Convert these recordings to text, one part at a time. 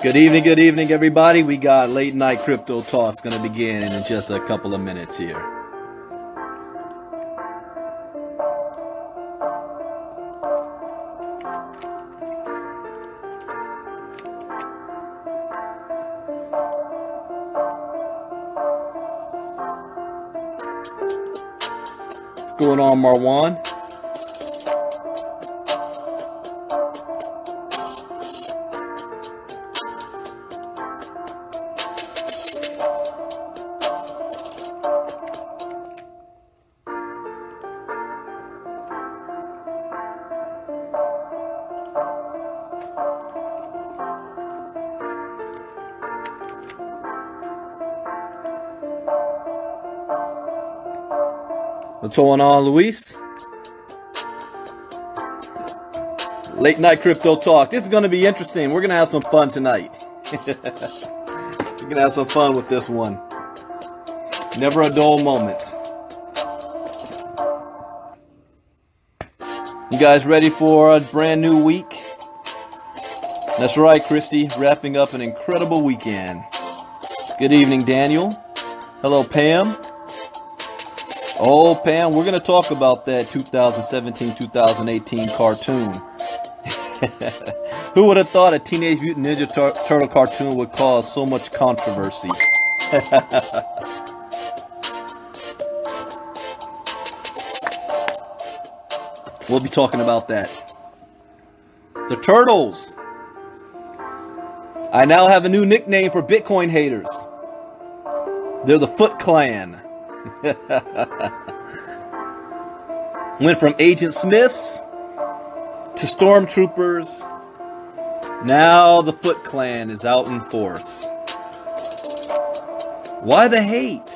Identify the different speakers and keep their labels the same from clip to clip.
Speaker 1: Good evening, everybody. We got late night crypto talks going to begin in just a couple of minutes here. What's going on, Marwan? What's going on, Luis? Late night crypto talk. This is going to be interesting. We're going to have some fun tonight. We're going to have some fun with this one. Never a dull moment. You guys ready for a brand new week? That's right, Christy. Wrapping up an incredible weekend. Good evening, Daniel. Hello, Pam. Oh, Pam, we're going to talk about that 2017-2018 cartoon. Who would have thought a Teenage Mutant Ninja Turtle cartoon would cause so much controversy? We'll be talking about that. The Turtles. I now have a new nickname for Bitcoin haters. They're the Foot Clan. Went from Agent Smiths to Stormtroopers. Now the Foot Clan is out in force. Why the hate?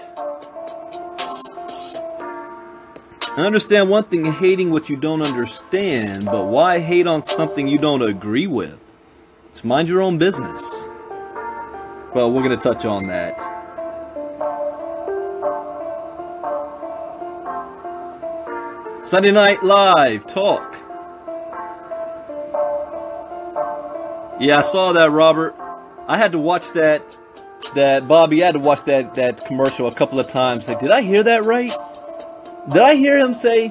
Speaker 1: I understand one thing, hating what you don't understand, but why hate on something you don't agree with? Just mind your own business. Well, we're going to touch on that. Sunday Night Live talk. Yeah, I saw that, Robert. I had to watch that Bobby, I had to watch that commercial a couple of times. Like, did I hear that right? Did I hear him say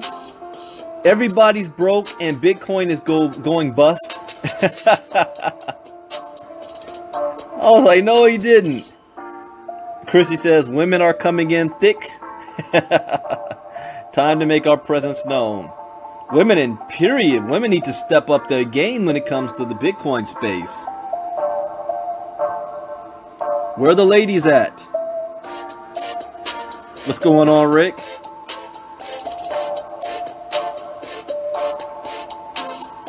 Speaker 1: everybody's broke and Bitcoin is going bust? I was like, no, he didn't. Chrissy says women are coming in thick. Time to make our presence known. Women in period. Women need to step up their game when it comes to the Bitcoin space. Where are the ladies at? What's going on, Rick?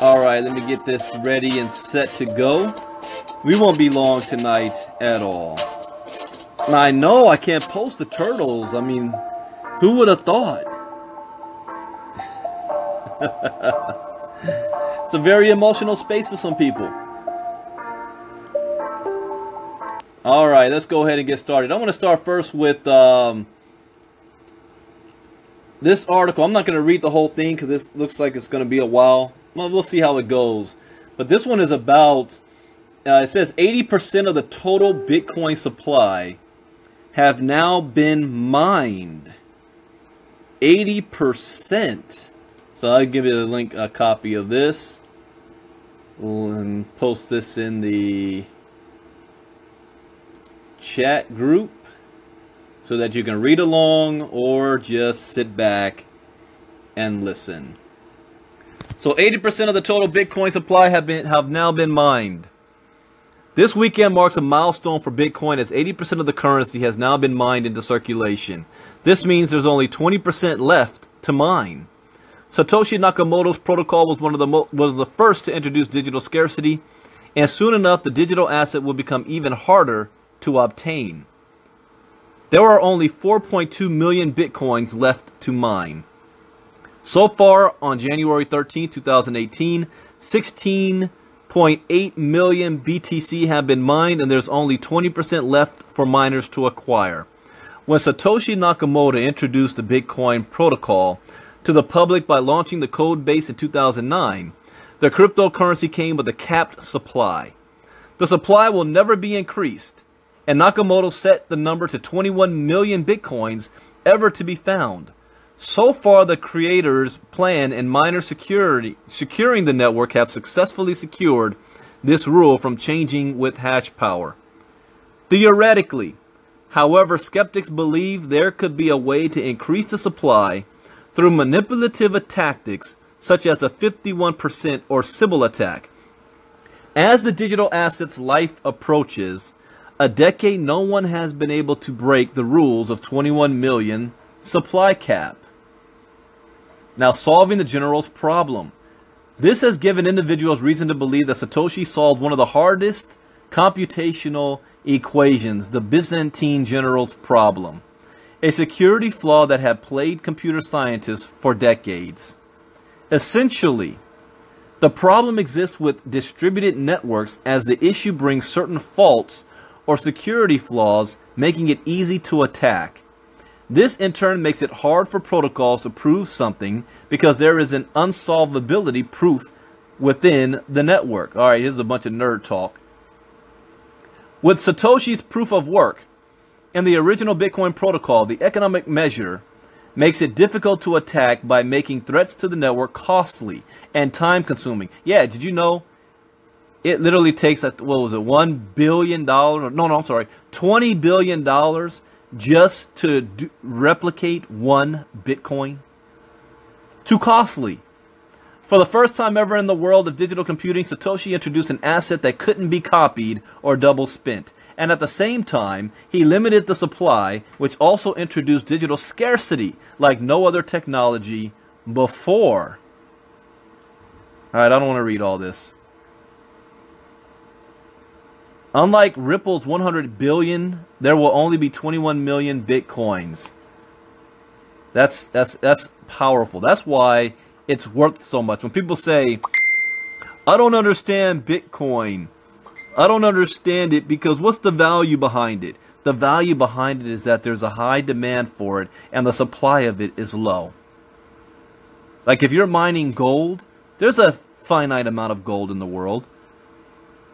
Speaker 1: Alright, let me get this ready and set to go. We won't be long tonight at all. I know I can't post the turtles. I mean, who would have thought? It's a very emotional space for some people. Alright, let's go ahead and get started. I want to start first with this article. I'm not going to read the whole thing because this looks like it's going to be a while. Well, we'll see how it goes. But this one is about, it says 80% of the total Bitcoin supply have now been mined. 80%. So I'll give you a link, a copy of this. And post this in the chat group so that you can read along or just sit back and listen. So 80% of the total Bitcoin supply have now been mined. This weekend marks a milestone for Bitcoin as 80% of the currency has now been mined into circulation. This means there's only 20% left to mine. Satoshi Nakamoto's protocol was was the first to introduce digital scarcity, and soon enough the digital asset will become even harder to obtain. There are only 4.2 million Bitcoins left to mine. So far, on January 13, 2018, 16.8 million BTC have been mined, and there's only 20% left for miners to acquire. When Satoshi Nakamoto introduced the Bitcoin protocol to the public by launching the code base in 2009, the cryptocurrency came with a capped supply. The supply will never be increased, and Nakamoto set the number to 21 million Bitcoins ever to be found. So far, the creators' plan and miners securing the network have successfully secured this rule from changing with hash power. Theoretically, however, skeptics believe there could be a way to increase the supply through manipulative tactics such as a 51% or Sybil attack. As the digital asset's life approaches a decade, no one has been able to break the rules of 21 million supply cap. Now, solving the general's problem. This has given individuals reason to believe that Satoshi solved one of the hardest computational equations, the Byzantine general's problem, a security flaw that had plagued computer scientists for decades. Essentially, the problem exists with distributed networks as the issue brings certain faults or security flaws, making it easy to attack. This in turn makes it hard for protocols to prove something because there is an unsolvability proof within the network. All right, here's a bunch of nerd talk. With Satoshi's proof of work and the original Bitcoin protocol, the economic measure makes it difficult to attack by making threats to the network costly and time consuming. Yeah, did you know it literally takes, what was it, $1 billion? No, I'm sorry, $20 billion just to replicate one Bitcoin? Too costly. For the first time ever in the world of digital computing, Satoshi introduced an asset that couldn't be copied or double spent. And at the same time, he limited the supply, which also introduced digital scarcity like no other technology before. All right, I don't want to read all this. Unlike Ripple's 100 billion, there will only be 21 million Bitcoins. That's powerful. That's why it's worth so much. When people say, I don't understand Bitcoin, I don't understand it because what's the value behind it? The value behind it is that there's a high demand for it and the supply of it is low. Like if you're mining gold, there's a finite amount of gold in the world.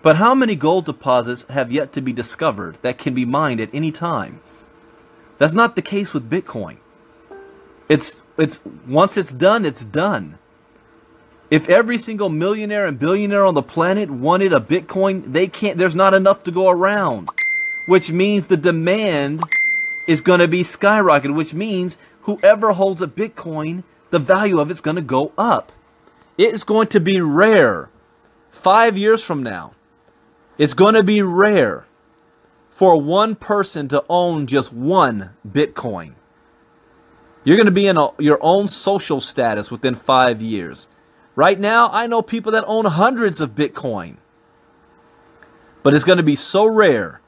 Speaker 1: But how many gold deposits have yet to be discovered that can be mined at any time? That's not the case with Bitcoin. It's once it's done, it's done. If every single millionaire and billionaire on the planet wanted a Bitcoin, they can't. There's not enough to go around, which means the demand is going to be skyrocketed, which means whoever holds a Bitcoin, the value of it's going to go up. It is going to be rare 5 years from now. It's going to be rare for one person to own just one Bitcoin. You're going to be in your own social status within 5 years. Right now, I know people that own hundreds of Bitcoin. But it's going to be so rare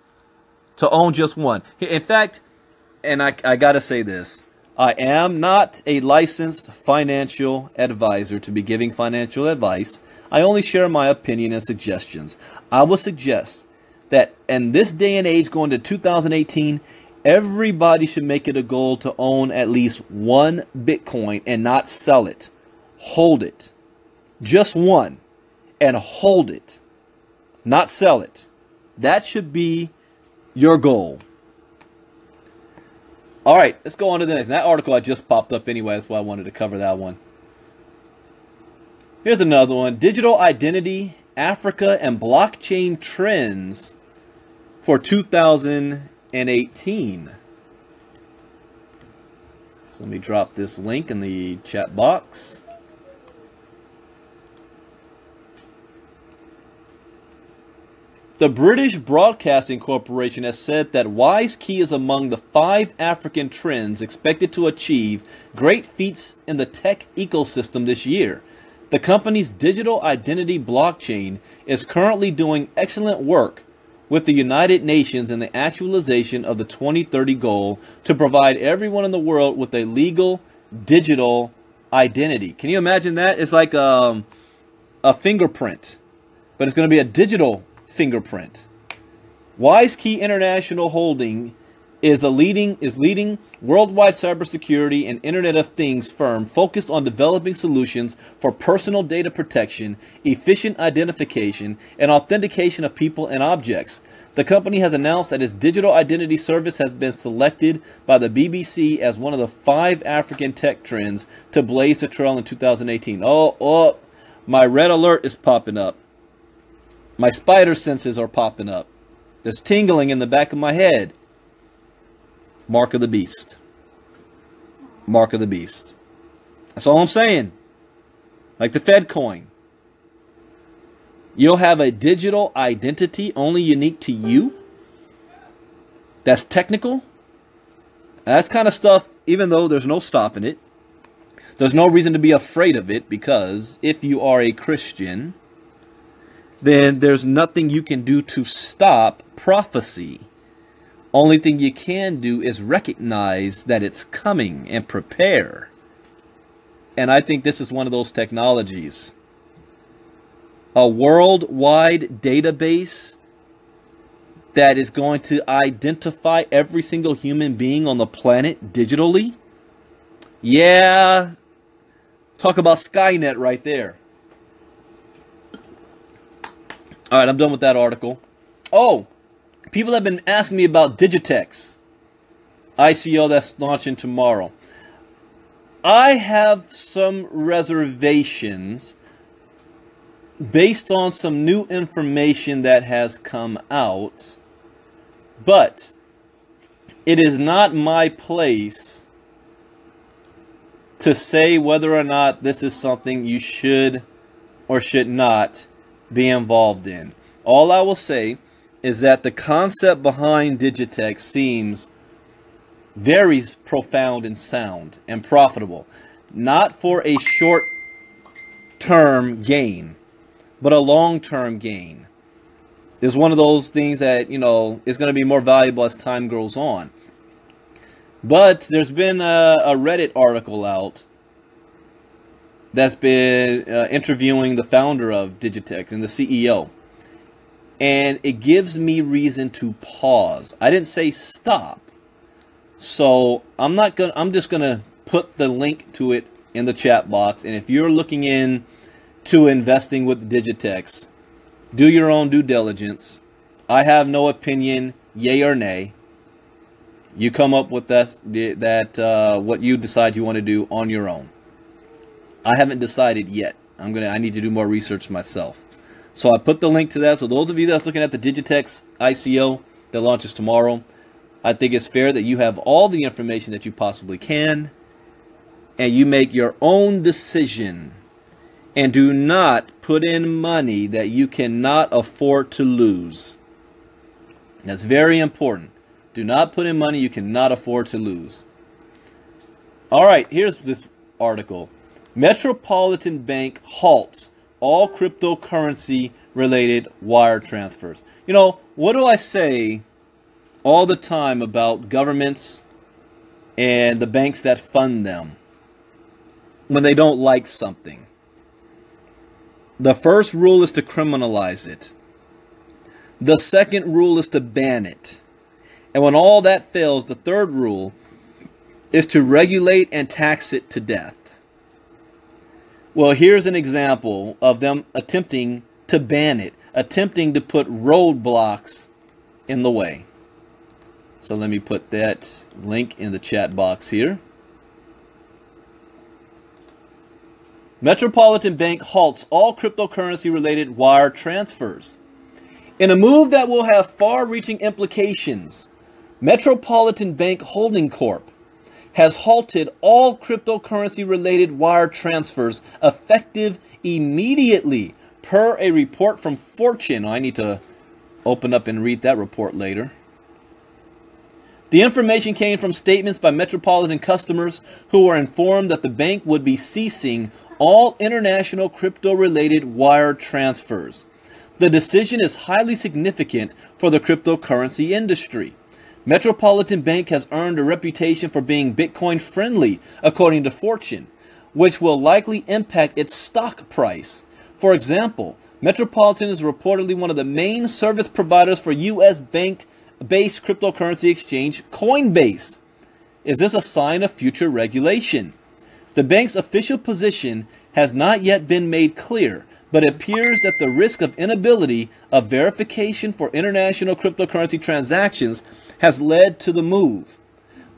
Speaker 1: to own just one. In fact, and I got to say this, I am not a licensed financial advisor to be giving financial advice. I only share my opinion and suggestions. I would suggest that in this day and age, going to 2018, everybody should make it a goal to own at least one Bitcoin and not sell it. Hold it. Just one. And hold it. Not sell it. That should be your goal. All right, let's go on to the next. That article I just popped up anyway. That's why I wanted to cover that one. Here's another one. Digital Identity, Africa, and Blockchain Trends for 2018. So let me drop this link in the chat box. The British Broadcasting Corporation has said that WiseKey is among the 5 African trends expected to achieve great feats in the tech ecosystem this year. The company's digital identity blockchain is currently doing excellent work with the United Nations in the actualization of the 2030 goal to provide everyone in the world with a legal digital identity. Can you imagine that? It's like a fingerprint, but it's going to be a digital fingerprint. WiseKey International Holding is leading worldwide cybersecurity and Internet of Things firm focused on developing solutions for personal data protection, efficient identification, and authentication of people and objects. The company has announced that its digital identity service has been selected by the BBC as one of the 5 African tech trends to blaze the trail in 2018. Oh, my red alert is popping up. My spider senses are popping up. There's tingling in the back of my head. Mark of the beast. Mark of the beast. That's all I'm saying. Like the Fed coin. You'll have a digital identity only unique to you. That's technical. That's kind of stuff, even though there's no stopping it. There's no reason to be afraid of it, because if you are a Christian, then there's nothing you can do to stop prophecy. Only thing you can do is recognize that it's coming and prepare. And I think this is one of those technologies. A worldwide database that is going to identify every single human being on the planet digitally. Yeah, talk about Skynet right there. All right, I'm done with that article. Oh, people have been asking me about Digitex ICO that's launching tomorrow. I have some reservations based on some new information that has come out, but it is not my place to say whether or not this is something you should or should not be involved in. All I will say is that the concept behind Digitex seems very profound and sound and profitable. Not for a short-term gain, but a long-term gain. It's one of those things that, you know, is going to be more valuable as time goes on. But there's been a Reddit article out that's been interviewing the founder of Digitex and the CEO. And it gives me reason to pause. I didn't say stop. So I'm just gonna put the link to it in the chat box. And if you're looking into investing with Digitex, do your own due diligence. I have no opinion, yay or nay. You come up with what you decide you want to do on your own. I haven't decided yet. I need to do more research myself. So I put the link to that. So those of you that's looking at the Digitex ICO that launches tomorrow, I think it's fair that you have all the information that you possibly can, and you make your own decision. And do not put in money that you cannot afford to lose. That's very important. Do not put in money you cannot afford to lose. All right, here's this article. Metropolitan Bank halts all cryptocurrency related wire transfers. You know, what do I say all the time about governments and the banks that fund them when they don't like something? The first rule is to criminalize it. The second rule is to ban it. And when all that fails, the third rule is to regulate and tax it to death. Well, here's an example of them attempting to ban it, attempting to put roadblocks in the way. So let me put that link in the chat box here. Metropolitan Bank halts all cryptocurrency-related wire transfers. In a move that will have far-reaching implications, Metropolitan Bank Holding Corp. has halted all cryptocurrency-related wire transfers effective immediately, per a report from Fortune. I need to open up and read that report later. The information came from statements by Metropolitan customers who were informed that the bank would be ceasing all international crypto-related wire transfers. The decision is highly significant for the cryptocurrency industry. Metropolitan Bank has earned a reputation for being Bitcoin friendly, according to Fortune, which will likely impact its stock price. For example, Metropolitan is reportedly one of the main service providers for U.S. US-based cryptocurrency exchange Coinbase. Is this a sign of future regulation? The bank's official position has not yet been made clear, but it appears that the risk of inability of verification for international cryptocurrency transactions has led to the move.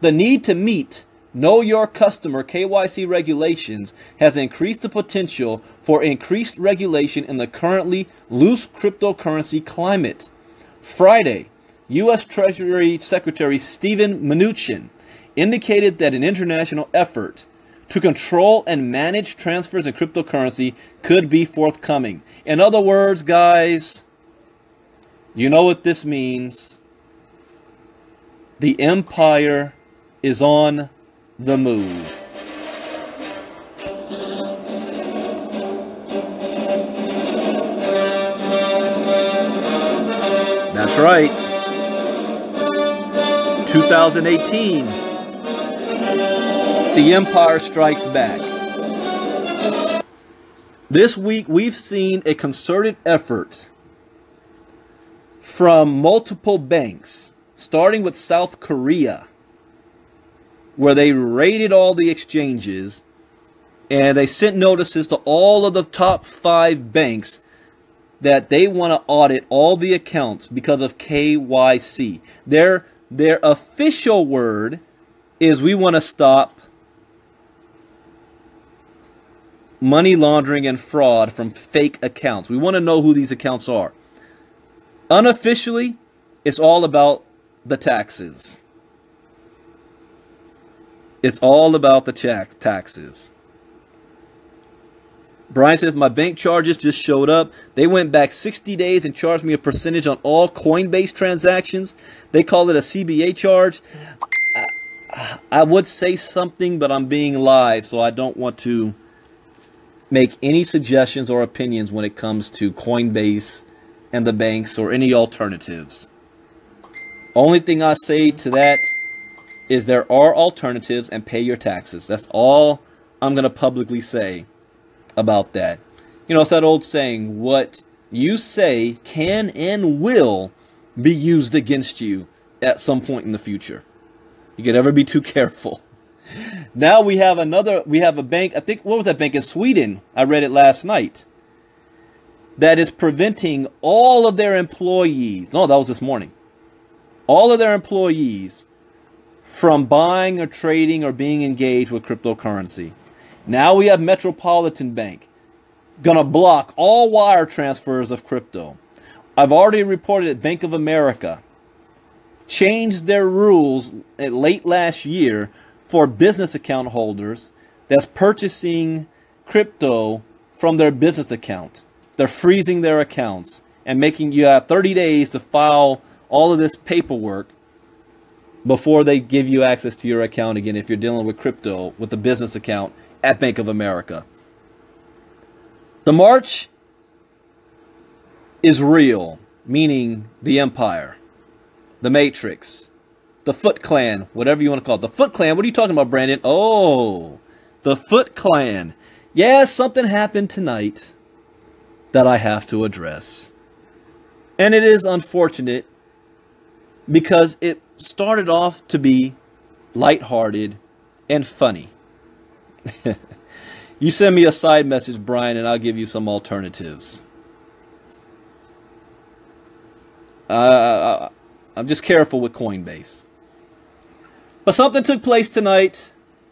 Speaker 1: The need to meet Know Your Customer KYC regulations has increased the potential for increased regulation in the currently loose cryptocurrency climate. Friday, U.S. Treasury Secretary Steven Mnuchin indicated that an international effort to control and manage transfers in cryptocurrency could be forthcoming. In other words, guys, you know what this means. The empire is on the move. That's right. 2018. The empire strikes back. This week we've seen a concerted effort from multiple banks, starting with South Korea, where they raided all the exchanges and they sent notices to all of the top 5 banks that they want to audit all the accounts because of KYC. Their official word is, we want to stop money laundering and fraud from fake accounts. We want to know who these accounts are. Unofficially, it's all about the taxes. It's all about the taxes. Brian says, my bank charges just showed up. They went back 60 days and charged me a percentage on all Coinbase transactions. They call it a CBA charge. I would say something, but I'm being live, so I don't want to make any suggestions or opinions when it comes to Coinbase and the banks or any alternatives. Only thing I say to that is there are alternatives, and pay your taxes. That's all I'm going to publicly say about that. You know, it's that old saying, what you say can and will be used against you at some point in the future. You can never be too careful. Now we have a bank, I think, what was that bank in Sweden? I read it last night. That is preventing all of their employees, no, that was this morning, all of their employees from buying or trading or being engaged with cryptocurrency. Now we have Metropolitan Bank gonna block all wire transfers of crypto. I've already reported that Bank of America changed their rules late last year for business account holders that's purchasing crypto from their business account. They're freezing their accounts and making you have 30 days to file all of this paperwork before they give you access to your account again if you're dealing with crypto with a business account at Bank of America. The march is real, meaning the empire, the matrix, the Foot Clan, whatever you want to call it. The Foot Clan, what are you talking about, Brandon? Oh, the Foot Clan. Yeah, something happened tonight that I have to address. And it is unfortunate because it started off to be lighthearted and funny. You send me a side message, Brian, and I'll give you some alternatives. I'm just careful with Coinbase. But something took place tonight,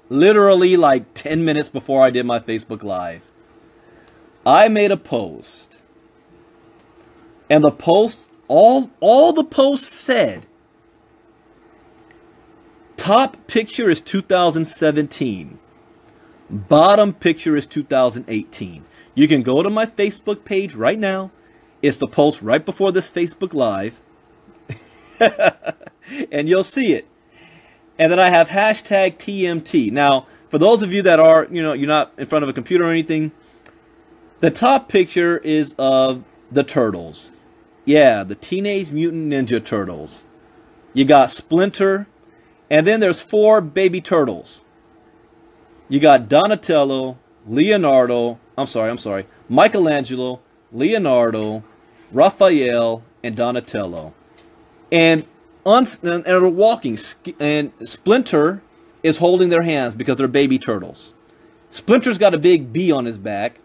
Speaker 1: literally like 10 minutes before I did my Facebook Live. I made a post. And the post, all the post said, top picture is 2017. Bottom picture is 2018. You can go to my Facebook page right now. It's the post right before this Facebook Live. And you'll see it. And then I have hashtag TMT. Now, for those of you that are, you're not in front of a computer or anything, the top picture is of the turtles. Yeah, the Teenage Mutant Ninja Turtles. You got Splinter, and then there's 4 baby turtles. You got Donatello, Leonardo, Michelangelo, Leonardo, Raphael, and Donatello. And and they're walking. And Splinter is holding their hands because they're baby turtles. Splinter's got a big B on his back.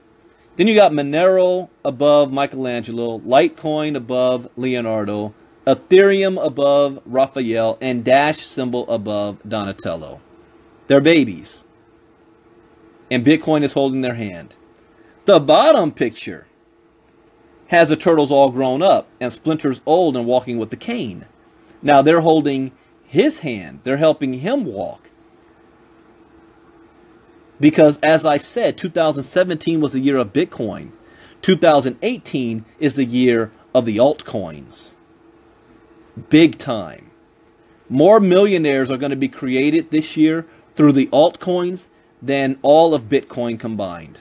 Speaker 1: Then you got Monero above Michelangelo, Litecoin above Leonardo, Ethereum above Raphael, and Dash symbol above Donatello. They're babies. And Bitcoin is holding their hand. The bottom picture has the turtles all grown up, and Splinter's old and walking with the cane. Now they're holding his hand. They're helping him walk. Because, as I said, 2017 was the year of Bitcoin. 2018 is the year of the altcoins. Big time. More millionaires are going to be created this year through the altcoins than all of Bitcoin combined.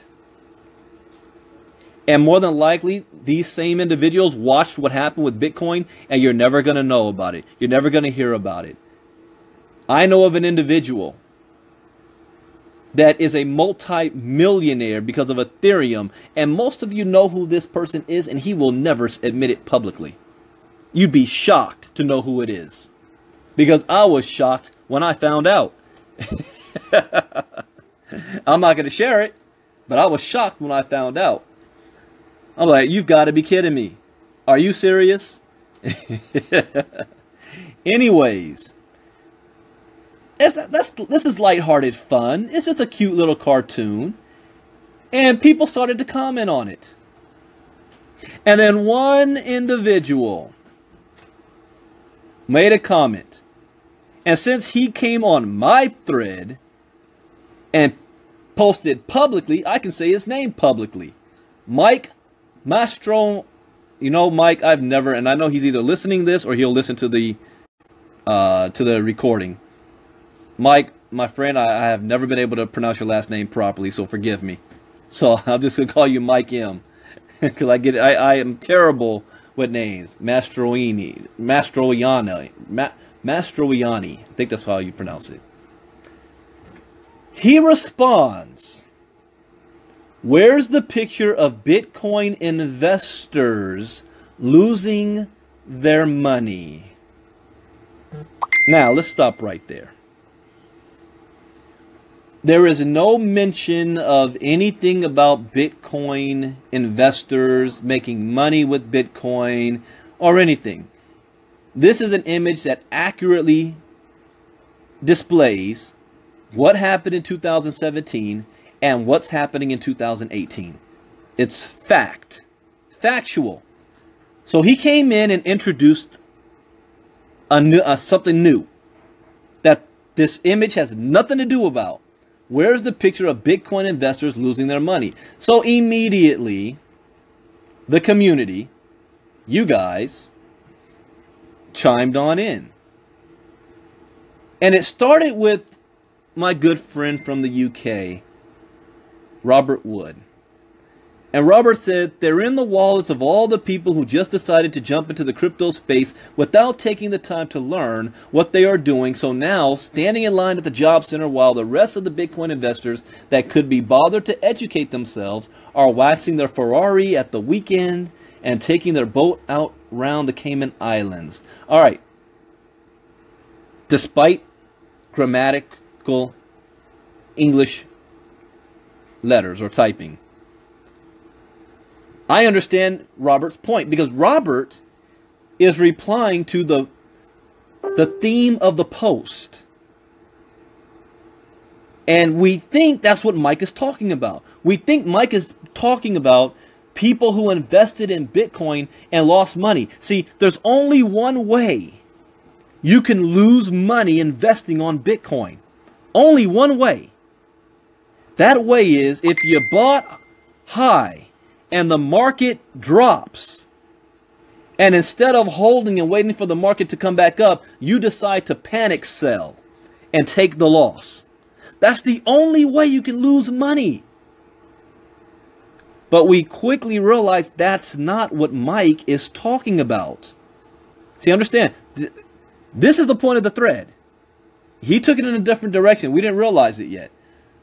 Speaker 1: And more than likely, these same individuals watched what happened with Bitcoin, and you're never going to know about it. You're never going to hear about it. I know of an individual that is a multi-millionaire because of Ethereum, and most of you know who this person is, and he will never admit it publicly. You'd be shocked to know who it is, because I was shocked when I found out. I'm not going to share it, but I was shocked when I found out. I'm like, you've got to be kidding me. Are you serious? Anyways, this is lighthearted fun. It's just a cute little cartoon. And people started to comment on it. And then one individual made a comment. And since he came on my thread and posted publicly, I can say his name publicly. Mike Mastro. You know, Mike, I've never, and I know he's either listening to this or he'll listen to the recording. Mike, my friend, I have never been able to pronounce your last name properly, so forgive me. So I'm just going to call you Mike M. Because I am terrible with names. Mastroianni. I think that's how you pronounce it. He responds, where's the picture of Bitcoin investors losing their money? Now, let's stop right there. There is no mention of anything about Bitcoin investors making money with Bitcoin or anything. This is an image that accurately displays what happened in 2017 and what's happening in 2018. It's fact. Factual. So he came in and introduced something new that this image has nothing to do about. Where's the picture of Bitcoin investors losing their money? So immediately, the community, you guys, chimed on in. And it started with my good friend from the UK, Robert Wood. And Robert said, they're in the wallets of all the people who just decided to jump into the crypto space without taking the time to learn what they are doing. So now, standing in line at the job center while the rest of the Bitcoin investors that could be bothered to educate themselves are waxing their Ferrari at the weekend and taking their boat out around the Cayman Islands. All right. Despite grammatical English letters or typing, I understand Robert's point, because Robert is replying to the theme of the post. And we think that's what Mike is talking about. We think Mike is talking about people who invested in Bitcoin and lost money. See, there's only one way you can lose money investing on Bitcoin. Only one way. That way is if you bought high and the market drops, and instead of holding and waiting for the market to come back up, you decide to panic sell and take the loss. That's the only way you can lose money. But we quickly realize that's not what Mike is talking about. See, understand, this is the point of the thread. He took it in a different direction. We didn't realize it yet.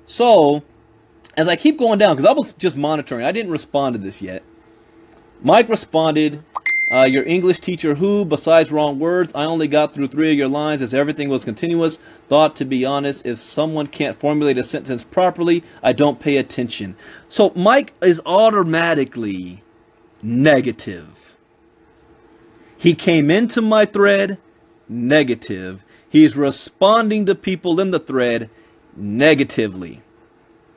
Speaker 1: So, as I keep going down, because I was just monitoring, I didn't respond to this yet. Mike responded Your English teacher who, besides wrong words, I only got through 3 of your lines as everything was continuous. Thought, to be honest, if someone can't formulate a sentence properly, I don't pay attention. So Mike is automatically negative. He came into my thread, negative. He's responding to people in the thread negatively.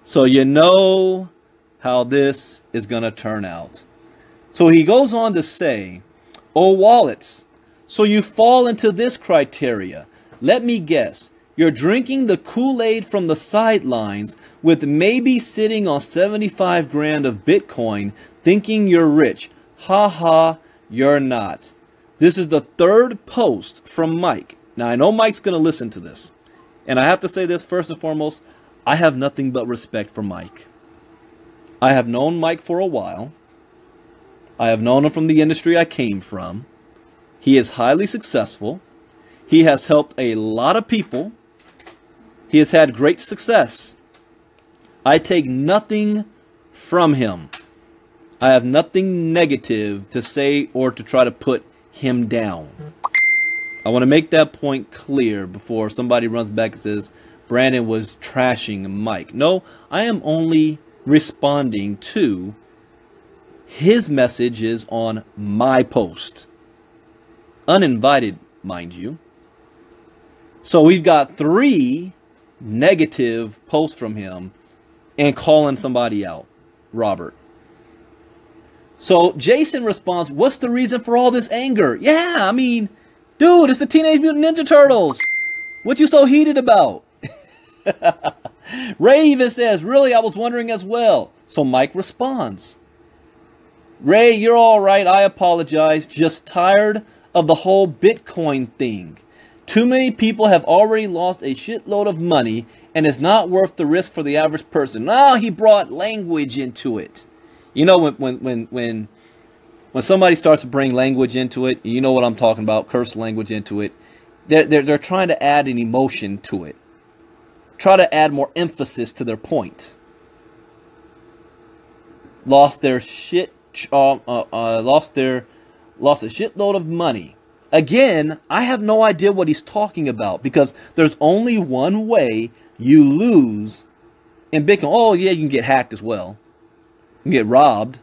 Speaker 1: So you know how this is going to turn out. So he goes on to say, oh, wallets, so you fall into this criteria. Let me guess. You're drinking the Kool-Aid from the sidelines with maybe sitting on 75 grand of Bitcoin thinking you're rich. Ha ha, you're not. This is the 3rd post from Mike. Now, I know Mike's going to listen to this. And I have to say this first and foremost. I have nothing but respect for Mike. I have known Mike for a while. I have known him from the industry I came from. He is highly successful. He has helped a lot of people. He has had great success. I take nothing from him. I have nothing negative to say or to try to put him down. I want to make that point clear before somebody runs back and says Brandon was trashing Mike. No, I am only responding to his messages on my post. Uninvited, mind you. So we've got 3 negative posts from him and calling somebody out. Robert. So Jason responds, what's the reason for all this anger? Yeah, I mean, dude, it's the Teenage Mutant Ninja Turtles. What you so heated about? Ray even says, really, I was wondering as well. So Mike responds, Ray, you're all right. I apologize. Just tired of the whole Bitcoin thing. Too many people have already lost a shitload of money, and it's not worth the risk for the average person. Now he brought language into it. You know, when somebody starts to bring language into it, you know what I'm talking about, curse language into it. They're trying to add an emotion to it. Try to add more emphasis to their point. Lost their shit. Lost a shitload of money. Again, I have no idea what he's talking about because there's only one way you lose in Bitcoin. Oh yeah, you can get hacked as well. You can get robbed.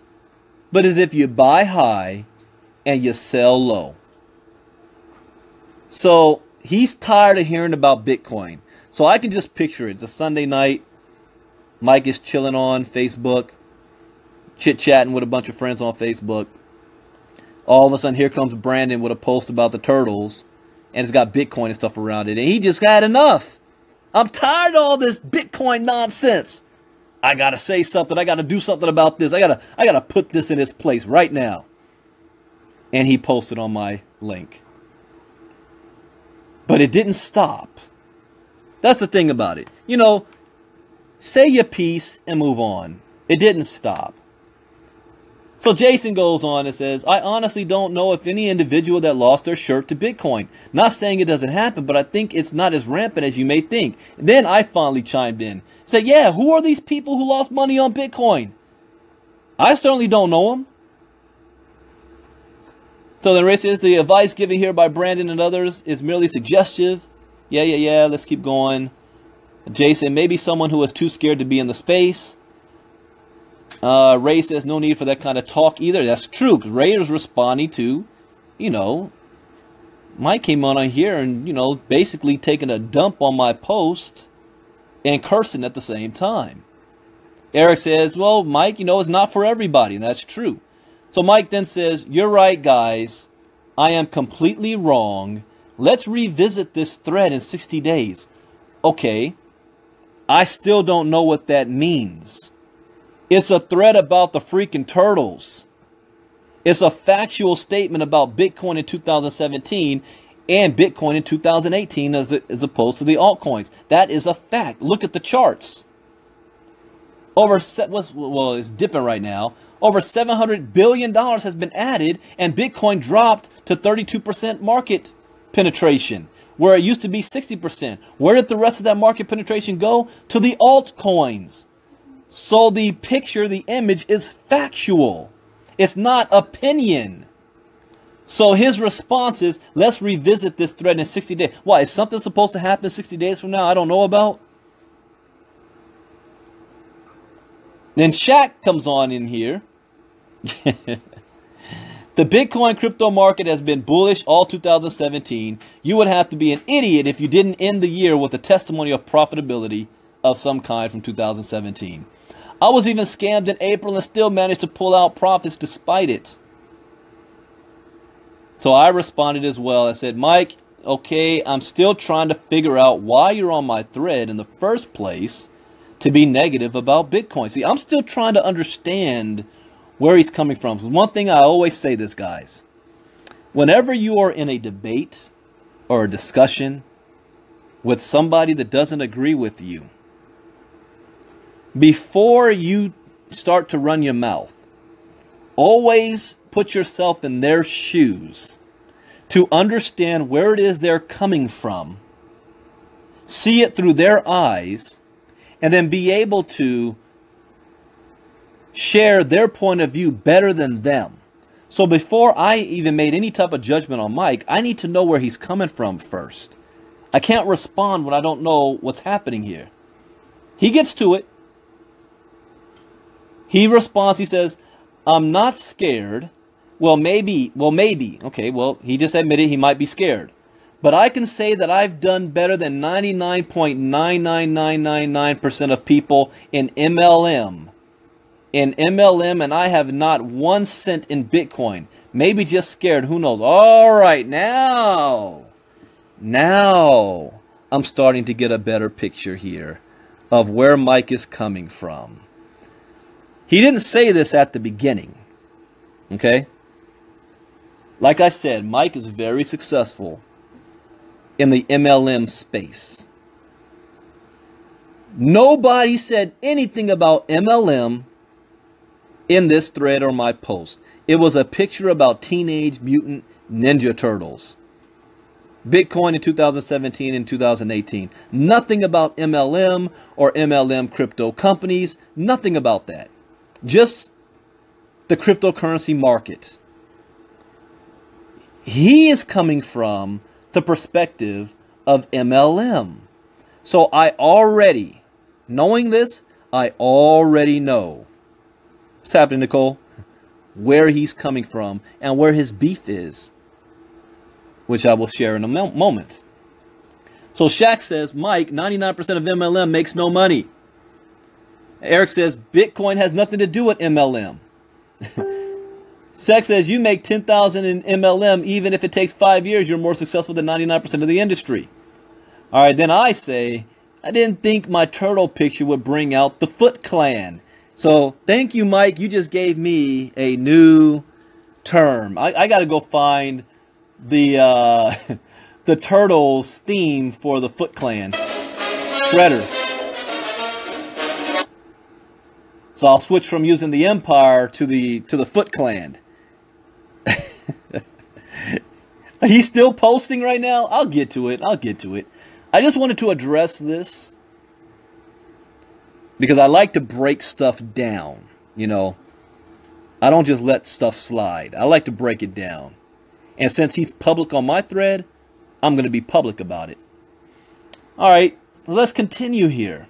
Speaker 1: But as if you buy high and you sell low. So he's tired of hearing about Bitcoin. So I can just picture it. It's a Sunday night. Mike is chilling on Facebook. Chit-chatting with a bunch of friends on Facebook. All of a sudden, here comes Brandon with a post about the turtles. And it's got Bitcoin and stuff around it. And he just got enough. I'm tired of all this Bitcoin nonsense. I got to say something. I got to do something about this. I gotta put this in its place right now. And he posted on my link. But it didn't stop. That's the thing about it. You know, say your piece and move on. It didn't stop. So Jason goes on and says, I honestly don't know if any individual that lost their shirt to Bitcoin. Not saying it doesn't happen, but I think it's not as rampant as you may think. And then I finally chimed in. Said, yeah, who are these people who lost money on Bitcoin? I certainly don't know them. So then Ray says, the advice given here by Brandon and others is merely suggestive. Yeah, let's keep going. Jason, maybe someone who is too scared to be in the space. Ray says no need for that kind of talk either. That's true, because Ray is responding to, you know, Mike came on here and, you know, basically taking a dump on my post and cursing at the same time. Eric says, well, Mike, you know, it's not for everybody, and that's true. So Mike then says, you're right, guys. I am completely wrong. Let's revisit this thread in 60 days. Okay. I still don't know what that means. It's a thread about the freaking turtles. It's a factual statement about Bitcoin in 2017 and Bitcoin in 2018 as opposed to the altcoins. That is a fact. Look at the charts. It's dipping right now. Over $700 billion has been added, and Bitcoin dropped to 32% market penetration, where it used to be 60%. Where did the rest of that market penetration go? To the altcoins. So the picture, the image is factual. It's not opinion. So his response is, let's revisit this thread in 60 days. Why? Is something supposed to happen 60 days from now I don't know about? Then Shaq comes on in here. The Bitcoin crypto market has been bullish all 2017. You would have to be an idiot if you didn't end the year with a testimony of profitability of some kind from 2017. I was even scammed in April and still managed to pull out profits despite it. So I responded as well. I said, Mike, okay, I'm still trying to figure out why you're on my thread in the first place to be negative about Bitcoin. See, I'm still trying to understand where he's coming from. One thing I always say this, guys. Whenever you are in a debate or a discussion with somebody that doesn't agree with you, before you start to run your mouth, always put yourself in their shoes to understand where it is they're coming from, see it through their eyes, and then be able to share their point of view better than them. So before I even made any type of judgment on Mike, I need to know where he's coming from first. I can't respond when I don't know what's happening here. He gets to it. He responds, he says, I'm not scared. Well, maybe. Okay, well, he just admitted he might be scared. But I can say that I've done better than 99.99999% of people in MLM. And I have not 1 cent in Bitcoin. Maybe just scared, who knows? All right, now I'm starting to get a better picture here of where Mike is coming from. He didn't say this at the beginning, okay? Like I said, Mike is very successful in the MLM space. Nobody said anything about MLM in this thread or my post. It was a picture about Teenage Mutant Ninja Turtles. Bitcoin in 2017 and 2018. Nothing about MLM or MLM crypto companies. Nothing about that. Just the cryptocurrency market. He is coming from the perspective of MLM. So I already, knowing this, I already know. What's happening, Nicole? Where he's coming from and where his beef is, which I will share in a moment. So Shaq says, Mike, 99% of MLM makes no money. Eric says, Bitcoin has nothing to do with MLM. Shaq says, you make 10,000 in MLM, even if it takes 5 years, you're more successful than 99% of the industry. All right, then I say, I didn't think my turtle picture would bring out the Foot Clan. So thank you, Mike. You just gave me a new term. I got to go find the the Turtles theme for the Foot Clan. Shredder. So I'll switch from using the Empire to the Foot Clan. He's still posting right now? I'll get to it. I just wanted to address this because I like to break stuff down, you know. I don't just let stuff slide. I like to break it down. And since he's public on my thread, I'm going to be public about it. All right, let's continue here.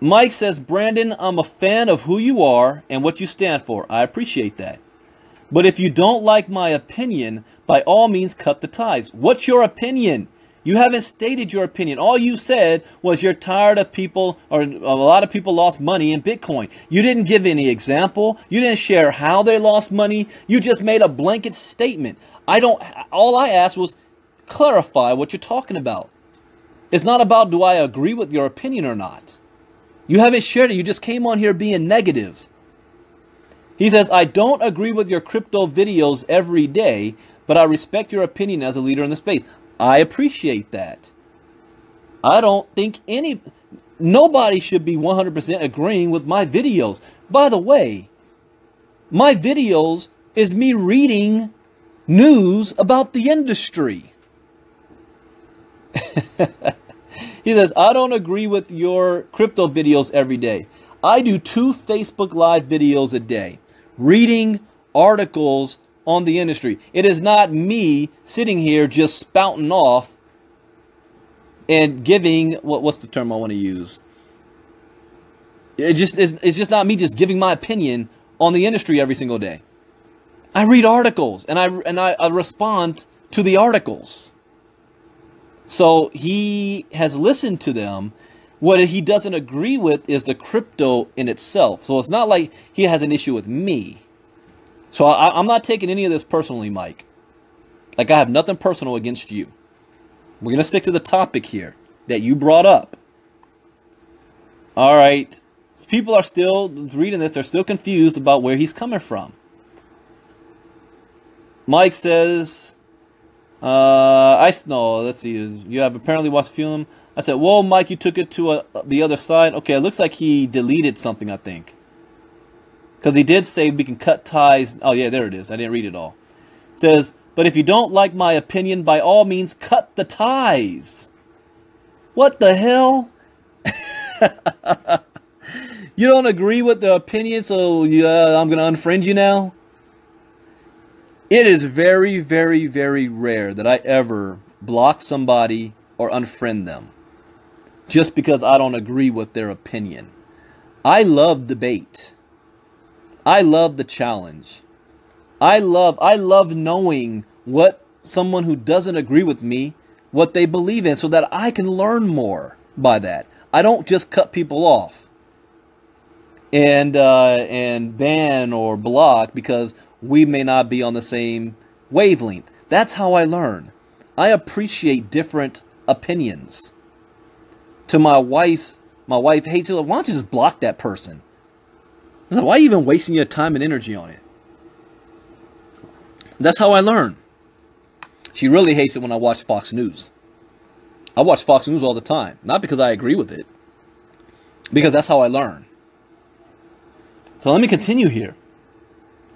Speaker 1: Mike says, Brandon, I'm a fan of who you are and what you stand for. I appreciate that. But if you don't like my opinion, by all means, cut the ties. What's your opinion? You haven't stated your opinion. All you said was you're tired of people, or a lot of people lost money in Bitcoin. You didn't give any example. You didn't share how they lost money. You just made a blanket statement. All I asked was clarify what you're talking about. It's not about do I agree with your opinion or not. You haven't shared it. You just came on here being negative. He says, I don't agree with your crypto videos every day, but I respect your opinion as a leader in the space. I appreciate that. I don't think nobody should be 100% agreeing with my videos. By the way, my videos is me reading news about the industry. He says, I don't agree with your crypto videos every day. I do 2 Facebook Live videos a day. reading articles on the industry. It is not me sitting here just spouting off and giving, what's the term I want to use? It's just not me just giving my opinion on the industry every single day. I read articles and I respond to the articles. So he has listened to them. What he doesn't agree with is the crypto in itself. So it's not like he has an issue with me. So I'm not taking any of this personally, Mike. Like, I have nothing personal against you. We're going to stick to the topic here that you brought up. All right. People are still reading this. They're still confused about where he's coming from. Mike says, let's see. You have apparently watched the film. I said, whoa, Mike, you took it to the other side. Okay, it looks like he deleted something, I think. Because he did say we can cut ties. Oh, yeah, there it is. I didn't read it all. It says, but if you don't like my opinion, by all means, cut the ties. What the hell? You don't agree with the opinion, so I'm going to unfriend you now? It is very, very, very rare that I ever block somebody or unfriend them just because I don't agree with their opinion. I love debate. I love the challenge. I love knowing what someone who doesn't agree with me, what they believe in, so that I can learn more by that. I don't just cut people off and ban or block because we may not be on the same wavelength. That's how I learn. I appreciate different opinions. To my wife hates it. Why don't you just block that person? I was like, why are you even wasting your time and energy on it? That's how I learn. She really hates it when I watch Fox News. I watch Fox News all the time. Not because I agree with it. Because that's how I learn. So let me continue here.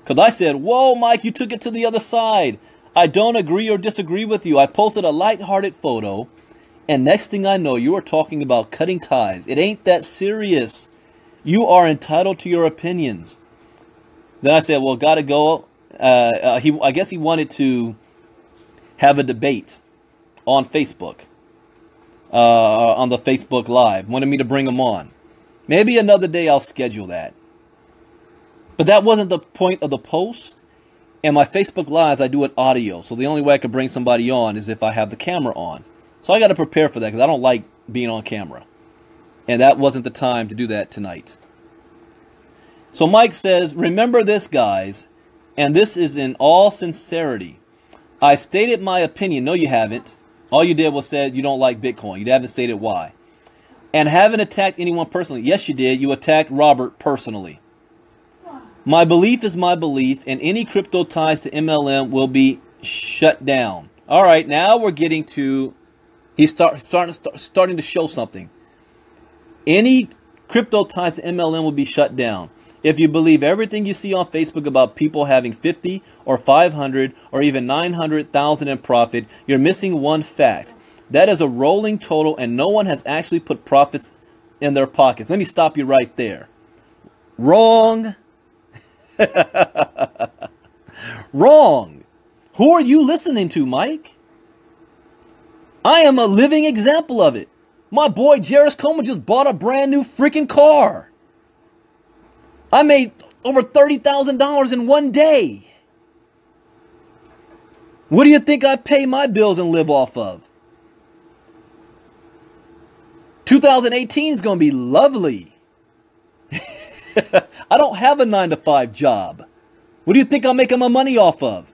Speaker 1: Because I said, whoa, Mike, you took it to the other side. I don't agree or disagree with you. I posted a lighthearted photo. And next thing I know, you are talking about cutting ties. It ain't that serious. You are entitled to your opinions. Then I said, well, gotta go. I guess he wanted to have a debate on Facebook. On the Facebook Live. Wanted me to bring him on. Maybe another day I'll schedule that. But that wasn't the point of the post. And my Facebook Lives, I do it audio. So the only way I could bring somebody on is if I have the camera on. So I got to prepare for that because I don't like being on camera. And that wasn't the time to do that tonight. So Mike says, remember this, guys. And this is in all sincerity. I stated my opinion. No, you haven't. All you did was said you don't like Bitcoin. You haven't stated why. And haven't attacked anyone personally. Yes, you did. You attacked Robert personally. My belief is my belief, and any crypto ties to MLM will be shut down. All right, now we're getting to, he's starting to show something. Any crypto ties to MLM will be shut down. If you believe everything you see on Facebook about people having 50 or 500 or even 900,000 in profit, you're missing one fact. That is a rolling total, and no one has actually put profits in their pockets. Let me stop you right there. Wrong. Wrong. Who are you listening to, Mike? I am a living example of it. My boy Jairus Coleman just bought a brand new freaking car. I made over $30,000 in one day. What do you think I pay my bills and live off of? 2018 is going to be lovely. I don't have a 9-to-5 job. What do you think I'm making my money off of?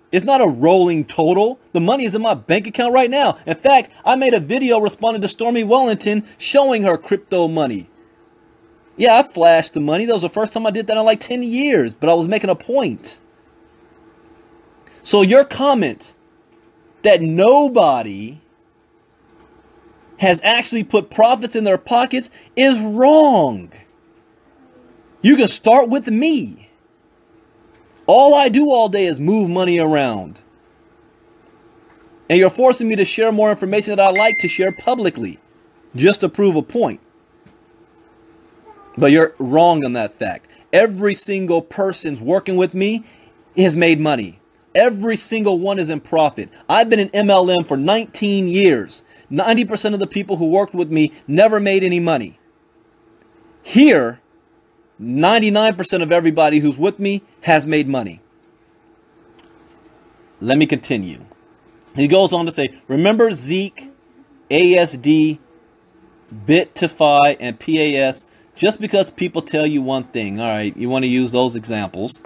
Speaker 1: It's not a rolling total. The money is in my bank account right now. In fact, I made a video responding to Stormy Wellington showing her crypto money. Yeah, I flashed the money. That was the first time I did that in like 10 years. But I was making a point. So your comment that nobody has actually put profits in their pockets is wrong. You can start with me. All I do all day is move money around. And you're forcing me to share more information that I like to share publicly. Just to prove a point. But you're wrong on that fact. Every single person's working with me has made money. Every single one is in profit. I've been in MLM for 19 years. 90% of the people who worked with me never made any money. Here, 99% of everybody who's with me has made money. Let me continue. He goes on to say, remember Zeke, ASD, Bit2Fi, and PAS. Just because people tell you one thing, all right, you want to use those examples.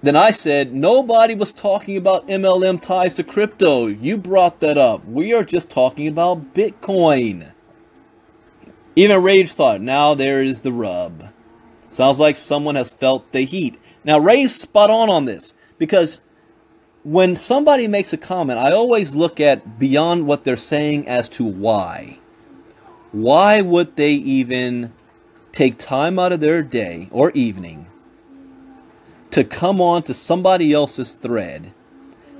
Speaker 1: Then I said, nobody was talking about MLM ties to crypto. You brought that up. We are just talking about Bitcoin. Even Rage thought, now there is the rub. Sounds like someone has felt the heat. Now, Ray's spot on this, because when somebody makes a comment, I always look at beyond what they're saying as to why. Why would they even take time out of their day or evening to come on to somebody else's thread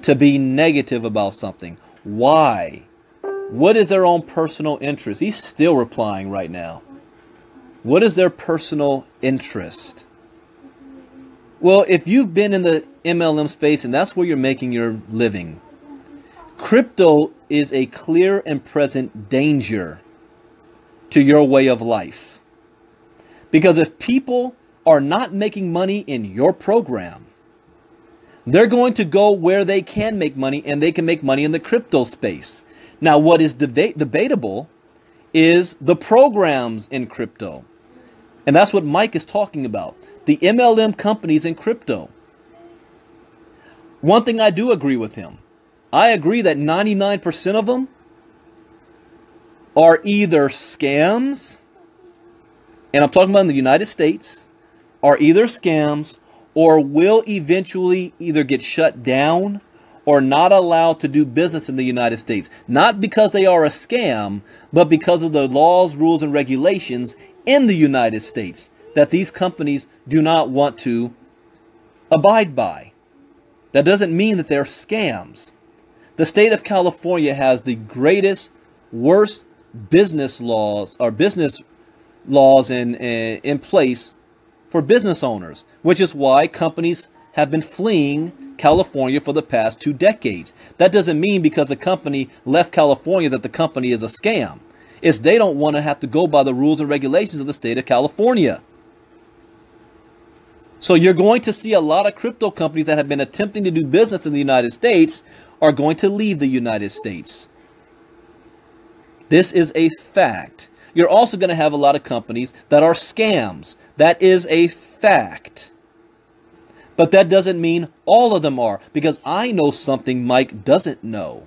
Speaker 1: to be negative about something? Why? What is their own personal interest? He's still replying right now. What is their personal interest? Well, if you've been in the MLM space and that's where you're making your living, crypto is a clear and present danger to your way of life. Because if people are not making money in your program, they're going to go where they can make money, and they can make money in the crypto space. Now, what is debatable is the programs in crypto. And that's what Mike is talking about. The MLM companies in crypto. One thing I do agree with him. I agree that 99% of them are either scams, and I'm talking about in the United States, are either scams or will eventually either get shut down or not allowed to do business in the United States. Not because they are a scam, but because of the laws, rules, and regulations in the United States that these companies do not want to abide by. That doesn't mean that they're scams. The state of California has the greatest, worst business laws in place for business owners, which is why companies have been fleeing California for the past 2 decades. That doesn't mean because the company left California that the company is a scam. It's they don't want to have to go by the rules and regulations of the state of California. So you're going to see a lot of crypto companies that have been attempting to do business in the United States are going to leave the United States. This is a fact. You're also going to have a lot of companies that are scams. That is a fact. But that doesn't mean all of them are, because I know something Mike doesn't know.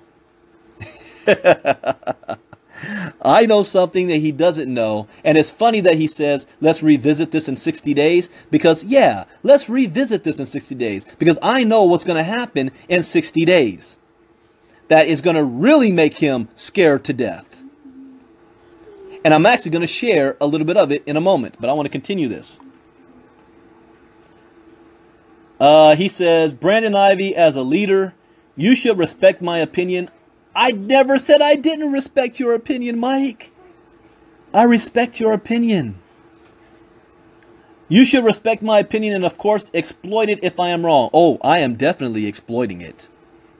Speaker 1: I know something that he doesn't know. And it's funny that he says, let's revisit this in 60 days. Because, yeah, let's revisit this in 60 days. Because I know what's going to happen in 60 days. That is going to really make him scared to death. And I'm actually going to share a little bit of it in a moment. But I want to continue this. He says, Brandon Ivey, as a leader, you should respect my opinion. I never said I didn't respect your opinion, Mike. I respect your opinion. You should respect my opinion and, of course, exploit it if I am wrong. Oh, I am definitely exploiting it.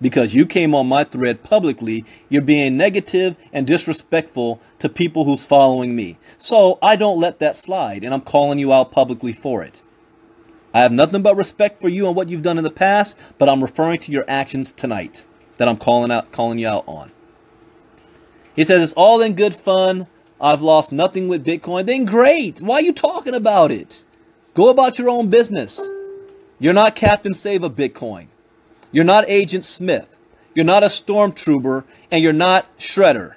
Speaker 1: Because you came on my thread publicly, you're being negative and disrespectful to people who's following me. So I don't let that slide, and I'm calling you out publicly for it. I have nothing but respect for you and what you've done in the past, but I'm referring to your actions tonight that I'm calling you out on. He says, it's all in good fun. I've lost nothing with Bitcoin. Then great. Why are you talking about it? Go about your own business. You're not Captain Save of Bitcoin. You're not Agent Smith. You're not a stormtrooper, and you're not Shredder.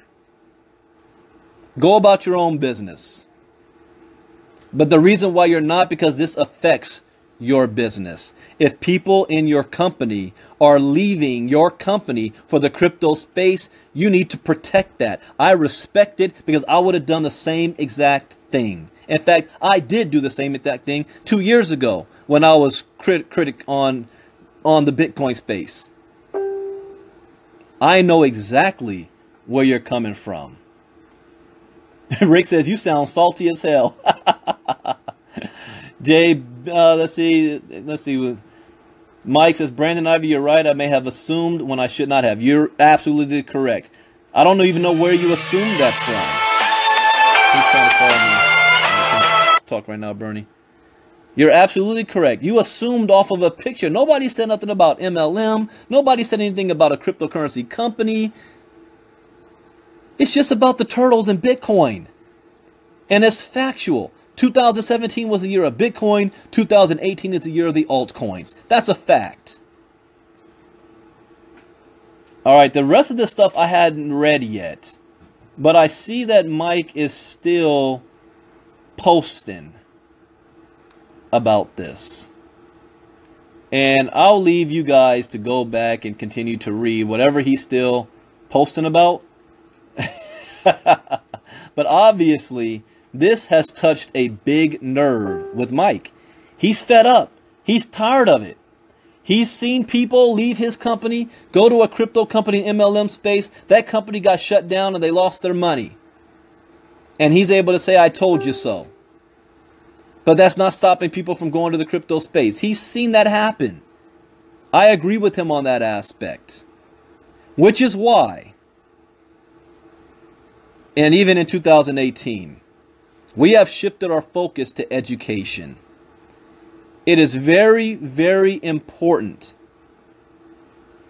Speaker 1: Go about your own business. But the reason why you're not, because this affects your business. If people in your company are leaving your company for the crypto space, you need to protect that. I respect it because I would have done the same exact thing. In fact, I did do the same exact thing 2 years ago when I was critic on the Bitcoin space. I know exactly where you're coming from. Rick says, you sound salty as hell. Jay, let's see. Mike says, Brandon Ivey, you're right. I may have assumed when I should not have. You're absolutely correct. I don't even know where you assumed that from. He's trying to call me. I can't talk right now, Bernie. You're absolutely correct. You assumed off of a picture. Nobody said nothing about MLM. Nobody said anything about a cryptocurrency company. It's just about the turtles and Bitcoin. And it's factual. 2017 was the year of Bitcoin. 2018 is the year of the altcoins. That's a fact. All right, the rest of this stuff I hadn't read yet. But I see that Mike is still posting about this. And I'll leave you guys to go back and continue to read whatever he's still posting about. But obviously, this has touched a big nerve with Mike. He's fed up. He's tired of it. He's seen people leave his company, go to a crypto company in MLM space. That company got shut down and they lost their money. And he's able to say, I told you so. But that's not stopping people from going to the crypto space. He's seen that happen. I agree with him on that aspect. Which is why, and even in 2018, we have shifted our focus to education. It is very, very important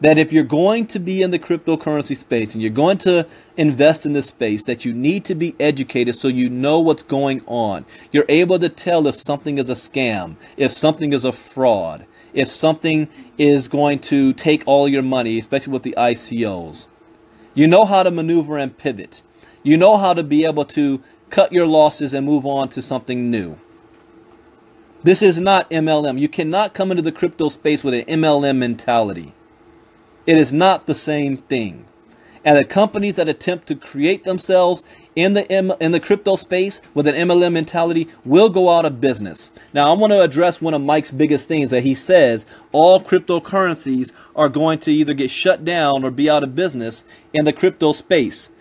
Speaker 1: that if you're going to be in the cryptocurrency space and you're going to invest in this space, that you need to be educated so you know what's going on. You're able to tell if something is a scam, if something is a fraud, if something is going to take all your money, especially with the ICOs. You know how to maneuver and pivot. You know how to be able to cut your losses and move on to something new. This is not MLM. You cannot come into the crypto space with an MLM mentality. It is not the same thing. And the companies that attempt to create themselves in the crypto space with an MLM mentality will go out of business. Now, I want to address one of Mike's biggest things that he says all cryptocurrencies are going to either get shut down or be out of business in the crypto space.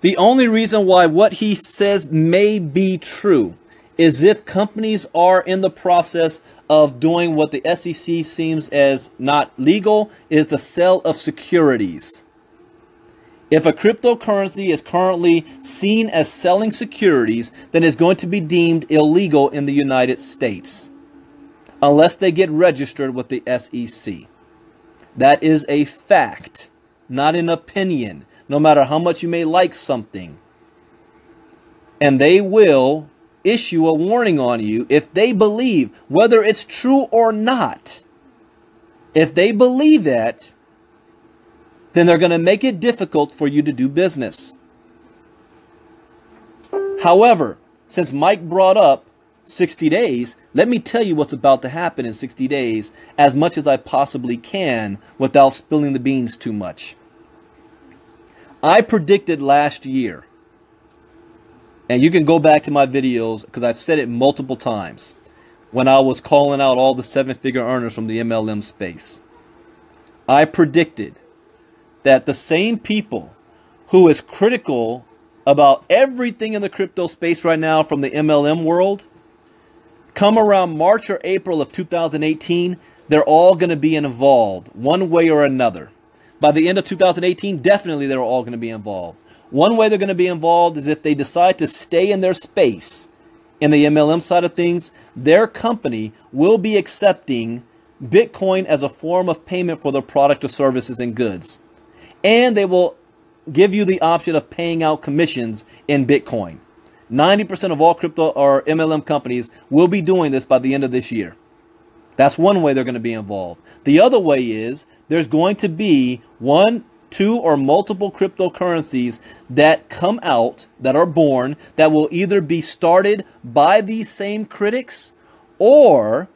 Speaker 1: The only reason why what he says may be true is if companies are in the process of doing what the SEC seems as not legal, is the sale of securities. If a cryptocurrency is currently seen as selling securities, then it's going to be deemed illegal in the United States unless they get registered with the SEC. That is a fact, not an opinion, no matter how much you may like something. And they will issue a warning on you if they believe, whether it's true or not. If they believe that, then they're going to make it difficult for you to do business. However, since Mike brought up 60 days, let me tell you what's about to happen in 60 days as much as I possibly can without spilling the beans too much. I predicted last year, and you can go back to my videos because I've said it multiple times when I was calling out all the seven-figure earners from the MLM space. I predicted that the same people who is critical about everything in the crypto space right now from the MLM world, come around March or April of 2018, they're all going to be involved one way or another. By the end of 2018, definitely they're all going to be involved. One way they're going to be involved is if they decide to stay in their space in the MLM side of things, their company will be accepting Bitcoin as a form of payment for their product or services and goods. And they will give you the option of paying out commissions in Bitcoin. 90% of all crypto or MLM companies will be doing this by the end of this year. That's one way they're going to be involved. The other way is there's going to be one, two, or multiple cryptocurrencies that come out, that are born, that will either be started by these same critics or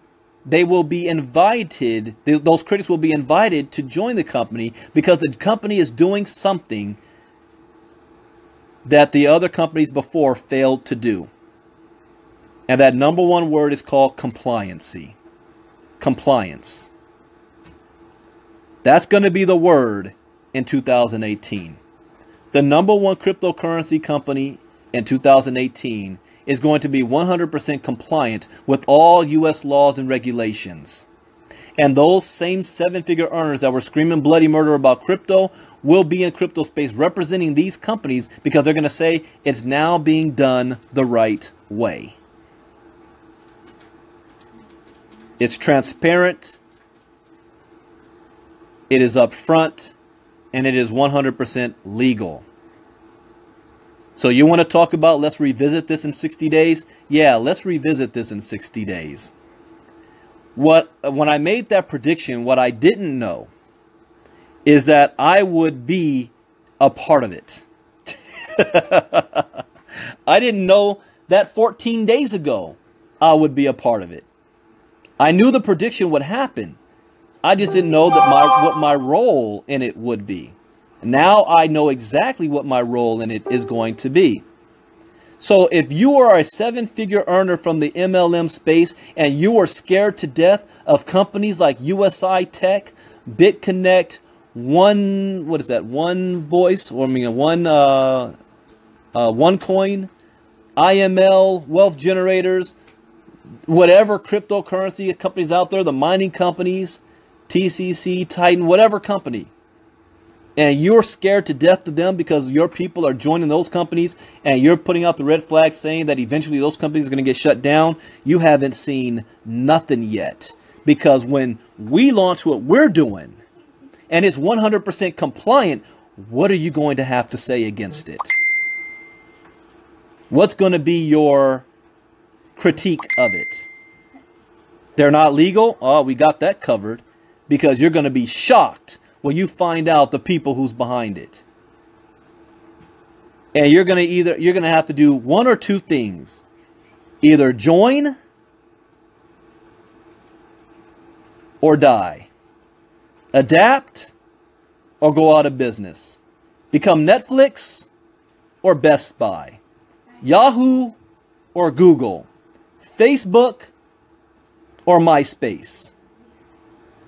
Speaker 1: they will be invited, those critics will be invited to join the company because the company is doing something that the other companies before failed to do. And that number one word is called compliancy. Compliance. That's going to be the word in 2018. The number one cryptocurrency company in 2018 is going to be 100% compliant with all U.S. laws and regulations. And those same seven-figure earners that were screaming bloody murder about crypto will be in crypto space representing these companies because they're going to say it's now being done the right way. It's transparent, it is upfront, and it is 100% legal. So you want to talk about let's revisit this in 60 days? Yeah, let's revisit this in 60 days. When I made that prediction, what I didn't know is that I would be a part of it. I didn't know that 14 days ago I would be a part of it. I knew the prediction would happen. I just didn't know that what my role in it would be. Now I know exactly what my role in it is going to be. So if you are a seven-figure earner from the MLM space and you are scared to death of companies like USI-Tech, BitConnect, OneCoin, IML, wealth generators, whatever cryptocurrency companies out there, the mining companies, TCC, Titan, whatever company, and you're scared to death of them because your people are joining those companies and you're putting out the red flag saying that eventually those companies are going to get shut down, you haven't seen nothing yet. Because when we launch what we're doing and it's 100% compliant, what are you going to have to say against it? What's going to be your critique of it? They're not legal? Oh, we got that covered, because you're going to be shocked when you find out the people who's behind it. And you're going to have to do one or two things. Either join or die. Adapt or go out of business. Become Netflix or Best Buy. Yahoo or Google. Facebook or MySpace.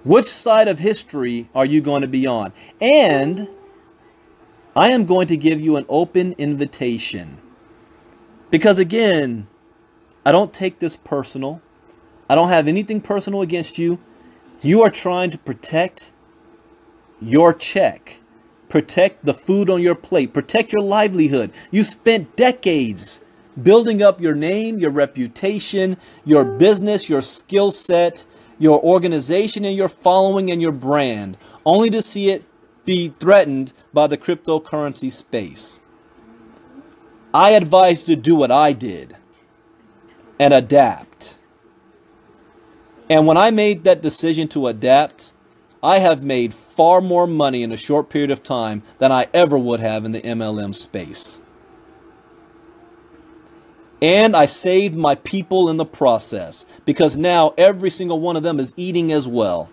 Speaker 1: Which side of history are you going to be on? And I am going to give you an open invitation. Because again, I don't take this personal. I don't have anything personal against you. You are trying to protect your check. Protect the food on your plate. Protect your livelihood. You spent decades building up your name, your reputation, your business, your skill set, your organization and your following and your brand, only to see it be threatened by the cryptocurrency space. I advise you to do what I did and adapt. And when I made that decision to adapt, I have made far more money in a short period of time than I ever would have in the MLM space. And I saved my people in the process, because now every single one of them is eating as well.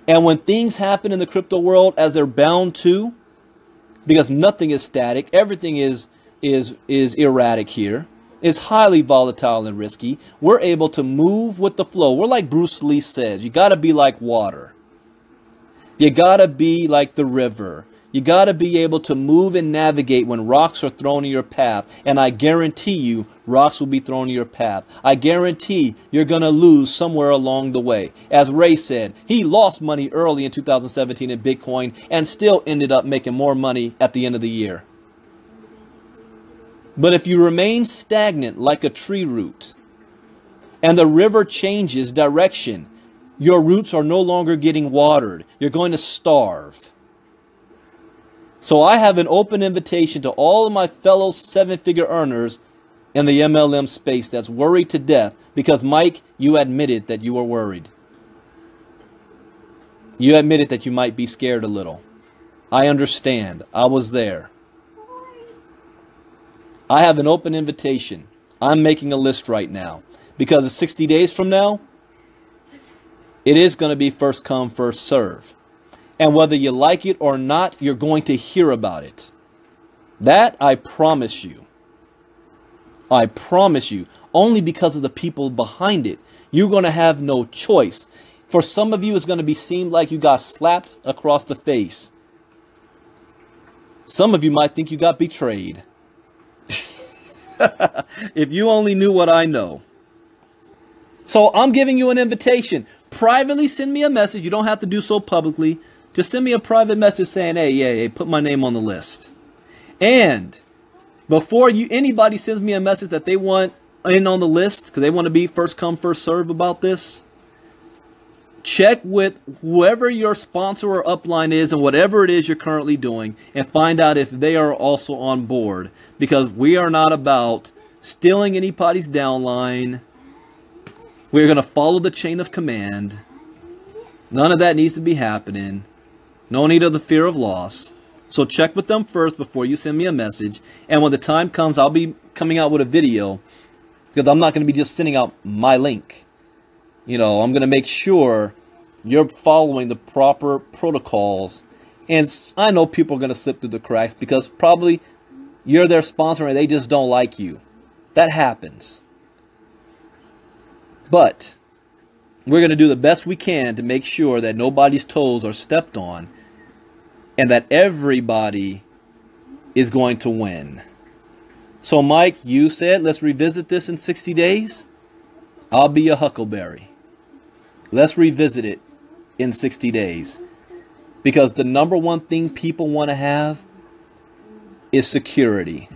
Speaker 1: And when things happen in the crypto world, as they're bound to, because nothing is static, everything is erratic here, is highly volatile and risky, we're able to move with the flow. We're like Bruce Lee says, you got to be like water. You got to be like the river. You got to be able to move and navigate when rocks are thrown in your path. And I guarantee you, rocks will be thrown in your path. I guarantee you're going to lose somewhere along the way. As Ray said, he lost money early in 2017 in Bitcoin and still ended up making more money at the end of the year. But if you remain stagnant like a tree root and the river changes direction, your roots are no longer getting watered. You're going to starve. So I have an open invitation to all of my fellow seven-figure earners in the MLM space that's worried to death because, Mike, you admitted that you were worried. You admitted that you might be scared a little. I understand. I was there. I have an open invitation. I'm making a list right now because 60 days from now, it is going to be first come, first serve. And whether you like it or not, you're going to hear about it. That I promise you. I promise you. Only because of the people behind it. You're going to have no choice. For some of you, it's going to seem like you got slapped across the face. Some of you might think you got betrayed. If you only knew what I know. So I'm giving you an invitation. Privately send me a message. You don't have to do so publicly. Just send me a private message saying, hey, yeah, put my name on the list. And before anybody sends me a message that they want in on the list, because they want to be first come, first serve about this, check with whoever your sponsor or upline is and whatever it is you're currently doing, and find out if they are also on board. Because we are not about stealing anybody's downline. We're going to follow the chain of command. None of that needs to be happening. No need of the fear of loss. So check with them first before you send me a message. And when the time comes, I'll be coming out with a video, because I'm not going to be just sending out my link. You know, I'm going to make sure you're following the proper protocols. And I know people are going to slip through the cracks because probably you're their sponsor and they just don't like you. That happens. But we're going to do the best we can to make sure that nobody's toes are stepped on and that everybody is going to win. So, Mike, you said let's revisit this in 60 days. I'll be your huckleberry. Let's revisit it in 60 days. Because the number one thing people want to have is security.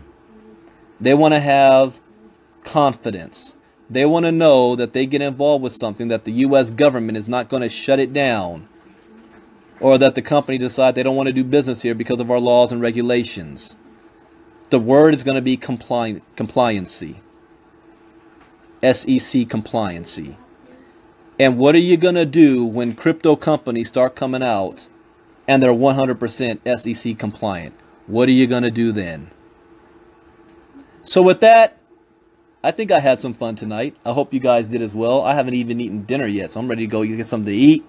Speaker 1: They want to have confidence. They want to know that they get involved with something that the U.S. government is not going to shut it down, or that the company decide they don't want to do business here because of our laws and regulations. The word is going to be compliancy. SEC compliancy. And what are you going to do when crypto companies start coming out and they're 100% SEC compliant? What are you going to do then? So with that, I think I had some fun tonight. I hope you guys did as well. I haven't even eaten dinner yet, so I'm ready to go get something to eat.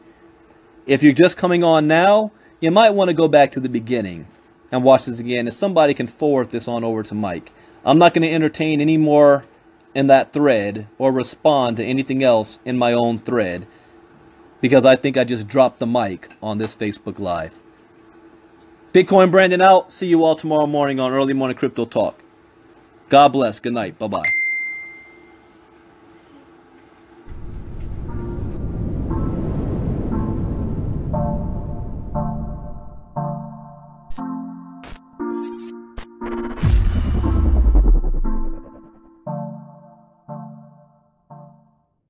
Speaker 1: If you're just coming on now, you might want to go back to the beginning and watch this again, and somebody can forward this on over to Mike. I'm not going to entertain any more in that thread or respond to anything else in my own thread, because I think I just dropped the mic on this Facebook Live. Bitcoin Brandon out. See you all tomorrow morning on Early Morning Crypto Talk. God bless. Good night. Bye-bye.